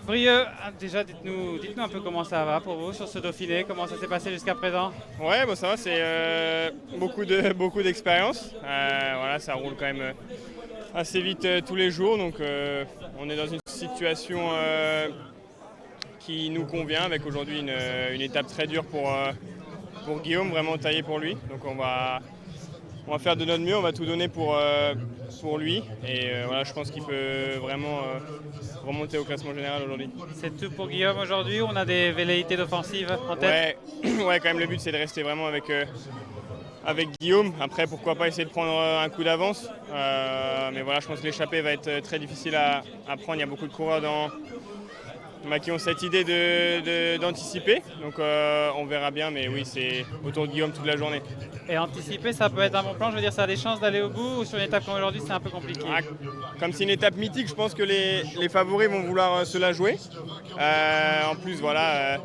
Brieux, déjà dites-nous un peu comment ça va pour vous sur ce Dauphiné, comment ça s'est passé jusqu'à présent? Ouais, bon, ça va, c'est beaucoup d'expérience. Voilà, ça roule quand même assez vite tous les jours, donc on est dans une situation qui nous convient, avec aujourd'hui une étape très dure pour Guillaume, vraiment taillée pour lui. Donc on va faire de notre mieux, on va tout donner pour lui. Et voilà, je pense qu'il peut vraiment remonter au classement général aujourd'hui. C'est tout pour Guillaume aujourd'hui, on a des velléités d'offensive en tête. Ouais, ouais, quand même, le but c'est de rester vraiment avec Guillaume. Après, pourquoi pas essayer de prendre un coup d'avance. Mais voilà, je pense que l'échappée va être très difficile à prendre. Il y a beaucoup de coureurs qui ont cette idée d'anticiper. Donc on verra bien, mais oui, c'est autour de Guillaume toute la journée. Et anticiper, ça peut être un bon plan, je veux dire, ça a des chances d'aller au bout ou sur une étape comme aujourd'hui, c'est un peu compliqué. Comme c'est une étape mythique, je pense que les favoris vont vouloir se la jouer. En plus, voilà,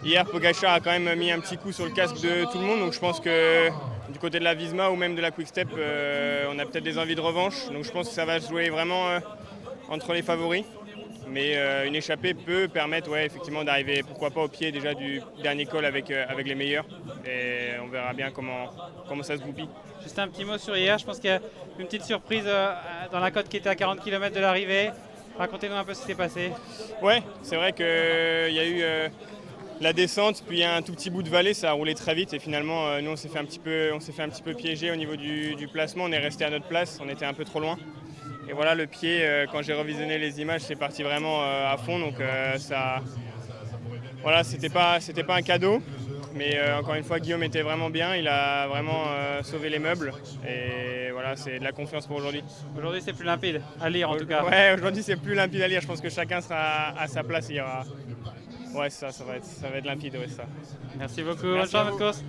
hier Pogacar a quand même mis un petit coup sur le casque de tout le monde, donc je pense que du côté de la Visma ou même de la Quick Step, on a peut-être des envies de revanche. Donc je pense que ça va se jouer vraiment entre les favoris. Mais une échappée peut permettre, ouais, effectivement, d'arriver, pourquoi pas, au pied déjà du dernier col avec les meilleurs. Et on verra bien comment ça se goupille. Juste un petit mot sur hier, je pense qu'il y a une petite surprise dans la côte qui était à 40 km de l'arrivée. Racontez-nous un peu ce qui s'est passé. Ouais, c'est vrai qu'il y a eu la descente, puis un tout petit bout de vallée, ça a roulé très vite et finalement nous on s'est fait un petit peu piéger au niveau du placement, on est resté à notre place, on était un peu trop loin. Et voilà, le pied, quand j'ai revisionné les images, c'est parti vraiment à fond, donc ça, voilà, c'était pas un cadeau. Mais encore une fois, Guillaume était vraiment bien, il a vraiment sauvé les meubles. Et voilà, c'est de la confiance pour aujourd'hui. Aujourd'hui, c'est plus limpide, à lire en tout cas. Ouais, aujourd'hui, c'est plus limpide à lire. Je pense que chacun sera à sa place. Ouais, ça va être limpide, ouais, ça. Merci beaucoup, bonne Merci à chance, vous. votre course.